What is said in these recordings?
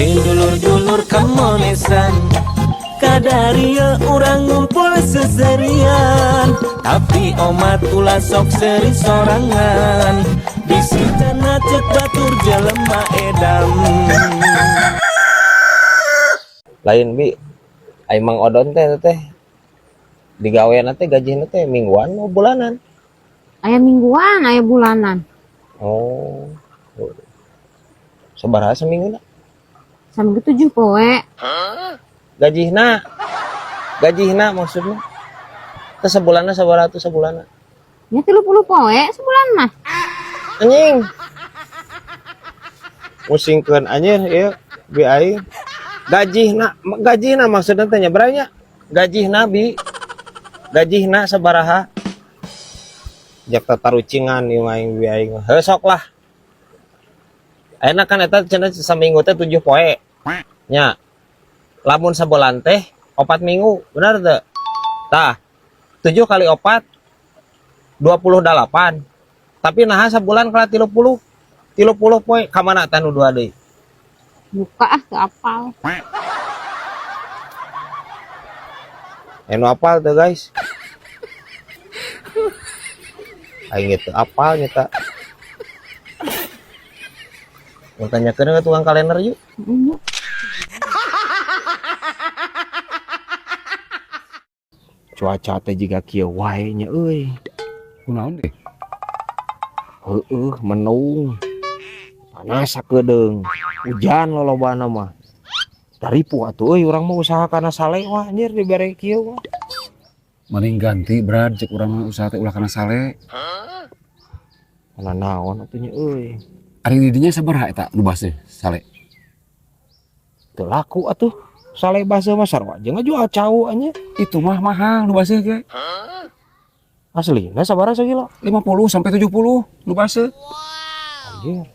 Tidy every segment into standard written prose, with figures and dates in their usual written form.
Dulur-dulur kemonesan Kadaria orang ngumpul seserian Tapi omat ulah sok seri sorangan Disitana cek batur jelema edam. Lain bi ai Mang Odon teh digawean teh gajihna teh mingguan atau bulanan? Aya mingguan, aya bulanan. Oh. Sabaraha seminggu na? Sampai 7 poe. Gajihna maksudnya. Teh sebulanna sabaraha tuh sebulanna? Ya 30 poe sebulan mah. Anjing. Musingkeun anjir ieu bi aing. Gajihna maksudna teh nya beranya? Gajihna bi. Gajihna sabaraha? Jak tatarucingan ieu aing bi aing. Heuh sok lah. Ayeuna kan eta cenah saminggu teh 7 poe. Nya. Lamun sabulan teh 4 minggu, bener teu? Tah. 7 kali 4 28. Tapi naha sabulan kala 30. 30 poe ka mana teh nu dua deui? Buka teu apal. Anu apal tuh guys. Aing itu apal nyata. Mau tanyakeun ke tukang kalender yuk. Cuaca teh jiga kieu wae nya euy. Kunaon deh? Heueuh menung. Panas sakedeung. Hujan lolobana mah. Daripu atuh euy urang mah usaha kana sale wah anjir dibere kieu mah. Mending ganti Brad, cek urang mah usaha teh ulah kana sale. Kana naon atuh nya euy. Ari didinya sabaraha eta nu base sale? Teu laku atuh. Sale basa mah sarua jeung ngajual cau anjir. Itu mah mahal nu base ge. Aslina sabaraha sakilo? 50 sampai 70 nu base. Anjir.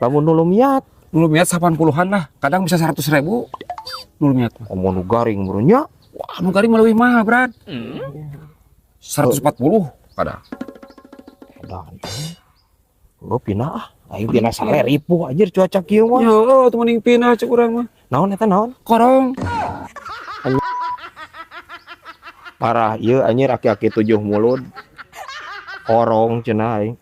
Lamun nu lumiat, Nu lumiat 80-an lah, kadang bisa 100.000. Nu lumiat mah. omong nu garing meureun nya. Wah, nu garing mah leuwih mahal, Brad. 140 kadang. Edan. Lu pinah ah. Aing pinah sale ripuh anjir cuaca kieu mah. Yo, teu mending pindah cek urang mah. Naon eta naon? Korong. Parah ieu anjir aki-aki 7 mulut. Korong cenah aing.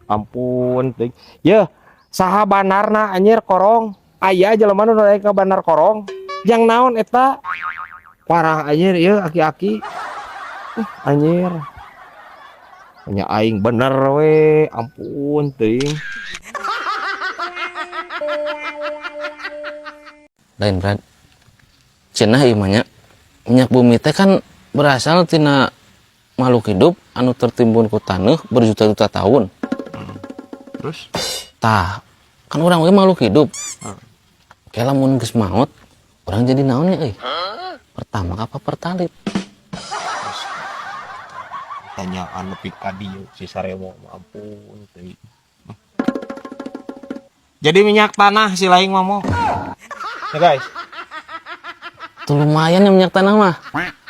Ampun teuing. Ye, saha banarna anjir korong? Aya jelema nu daek ka bandar korong. Yang naon eta? Parah anjir ieu aki-aki. Anjir. Nya aing bener we, ampun teuing. Lain Brad, cenah ieu mah minyak bumi teh kan berasal tina makhluk hidup anu tertimbun ku taneuh berjuta-juta tahun. Terus? Tah, kan urang we makhluk hidup. Kayak lamun geus maot, urang jadi naon ya euy? Pertama apa pertalit? Tanyaan lebih ka dieu si Saremo, ampun teuing. Jadi minyak tanah si laing mah mo. Ya guys. Tuh lumayan ya minyak tanah mah.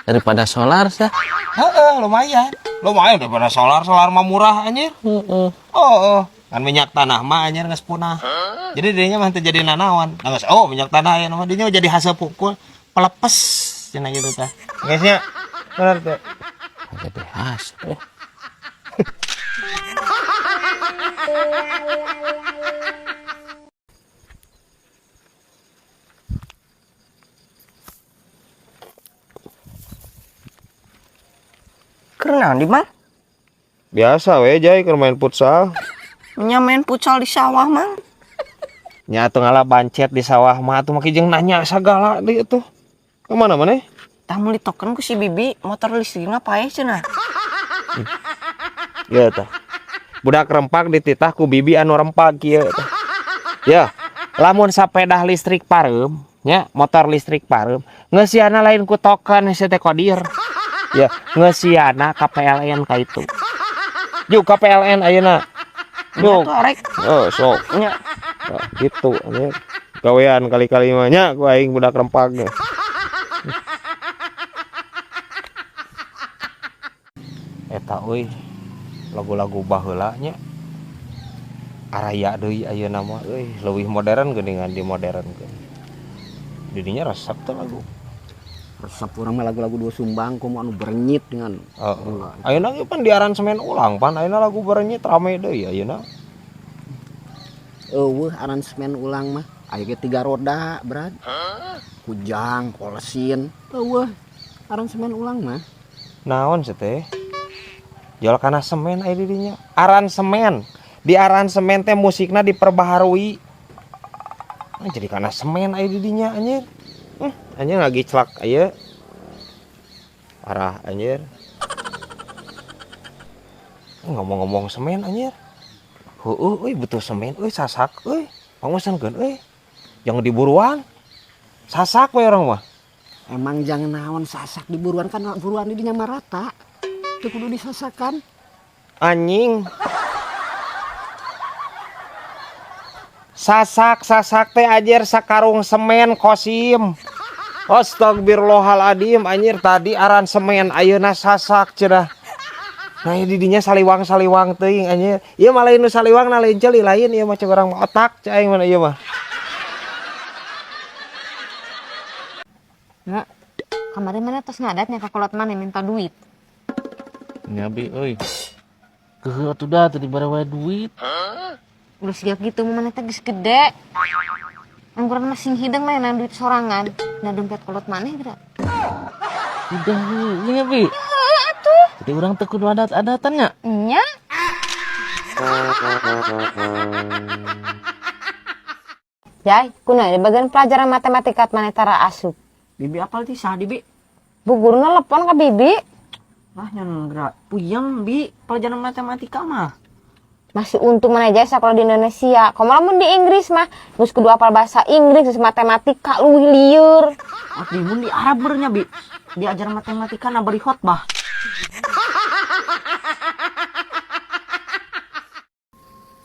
Daripada solar sih. Heeh, lumayan. Lumayan daripada solar mah murah anjir. Heeh. Oh. Kan minyak tanah mah anjir geus punah. Jadi dirinya mah teu jadi nanaon. Nah, geus minyak tanah aya mah dinya jadi hasil pukul pelepes cenah gitu teh. Guys nya. Bener teh. Jadi hasil. Kerenang di mana? Biasa we jay keur main futsal. Nya main futsal di sawah mang. Nya atuh ngalah bancet di sawah mah atuh make jeung nanya sagala deui atuh. Ka mana maneh? Tah meuli token ku si Bibi motor listrikna paeh cenah. Ya tah. Budak rempak dititah ku bibi anu rempak kieu tah. Ya, lamun sapeda listrik pareum, nya motor listrik pareum, ngeusiana lain ku token hese teh kodir. Ya, ngeusiana ka PLN ka itu. Yuk ka PLN ayeuna. Yuk. Korek. Oh, sok. Nya Nah, gitu nya. Gawean kali-kali mah nya ku aing budak rempak ge. Eta euy. Lagu-lagu baheula nya. Araya deui ayeuna mah euy, leuwih modern geuningan di modernkeun. didinya resep tuh lagu. Resep orang mah lagu-lagu dua sumbang komo anu berenyit dengan Ayeuna ge pan di aransemen ulang pan ayeuna lagu berenyit rame deui ayeuna. eueuh aransemen ulang mah aya ge 3 roda Brad. Kujang kolesin eueuh aransemen ulang mah. Naon sih teh? Jual kana semen aya didinya. Aransemen. Di aransemen teh musikna diperbaharui. Nah, jadi kana semen aya didinya anjir. Anjir lagi celak aya. Parah anjir. Ngomong-ngomong semen anjir. Heueuh euy butuh semen euy sasak euy. Pangusankeun euy. Jangan diburuan. Sasak we orang mah. Emang jangan naon sasak di buruan kan buruan di dinya mah rata. Teu kudu disasakan. Anjing. Sasak teh anjir sakarung semen kosim. Astagfirullahaladzim anjir tadi aran semen ayeuna sasak cenah. Nah di dinya saliwang teuing anjir. Ieu mah lain nu saliwang na lain ceuli lain ieu mah cek urang mah otak cek aing mah ieu mah. Mak, kemarin mana tos ngadatnya ke kolot mana minta duit. Nyabi euy. Keuheuh atuh da teu dibarawa duit. Udah siap gitu mana teh geus gede. Angguran masing hidang mah yang duit sorangan. Nah dompet kolot maneh geura. Udah heuh Nyabi. Atuh. Jadi urang teu kudu adat-adatan nya. Nya. Jai, kuna di bagian pelajaran matematika maneh tara asup. Bibi apal ti sah Bi? Bu guruna telepon ka Bibi. Ah nyan geura puyeng Bi pelajaran matematika mah. Masih untung mana aja sekolah di Indonesia. Kalau lamun di Inggris mah geus kudu apal bahasa Inggris, geus matematika luwih lieur. Abdi mun di Arab beurnya Bi. Diajar matematika na bari khotbah.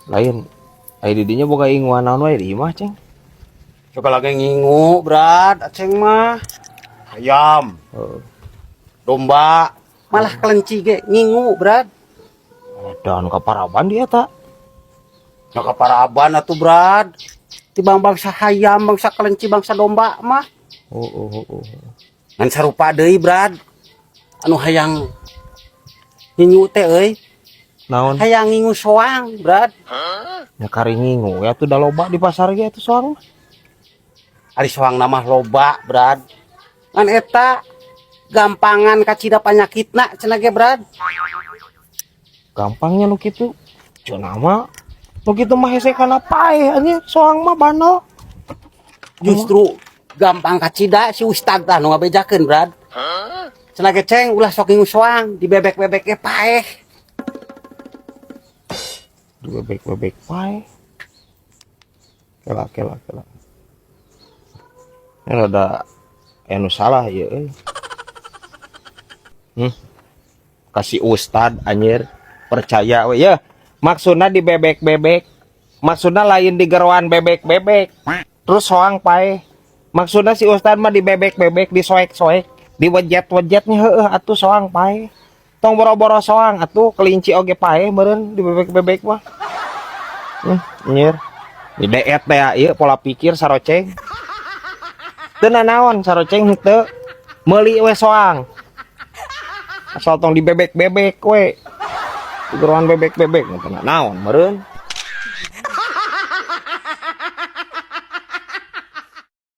Lain. Aya didinya boga inguan naon wae di imah ceng. Coba lagi ngingu, Brad, aceng mah. Ayam, domba, malah kelenci ge ngingu, Brad. Dan kaparaban dia tak. Nah kaparaban atuh, Brad. Tibang bangsa hayam, bangsa kelenci, bangsa domba mah. Ngan sarupa deui, Brad. Anu hayang ngingu teh euy. Naon? Hayang ngingu soang, Brad. Nya kari ngingu ya tuh da loba di pasar ge atuh soang. Ari soang nama loba, Brad. Ngan eta gampangan kacida panyakitna cenah ge, Brad. Gampangnya nu kitu. Cenah mah nu kitu mah hese kana paeh anjir soang mah bandel. Justru gampang kacida si ustad tah nu ngabejakeun, Brad. Cenah ge ceng ulah sok ngingu soang, dibebek-bebek ge paeh. Bebek paeh. Kela. Ini ada anu salah ya euy. Kasih ustad anjir percaya we ya. Maksudna di bebek-bebek. Maksudna lain di geroan bebek-bebek. Terus soang paeh. Maksudna si ustad mah di bebek-bebek, di soek-soek, di wejet-wejetnya heueuh atuh soang paeh. Tong boro-boro soang atuh kelinci oge paeh meureun di bebek-bebek mah. Anjir. Di deet teh ieu pola pikir saroceng. Teu naon saroceng henteu meuli we soang. Asal tong di bebek-bebek we. Di geroan bebek-bebek teu naon meureun.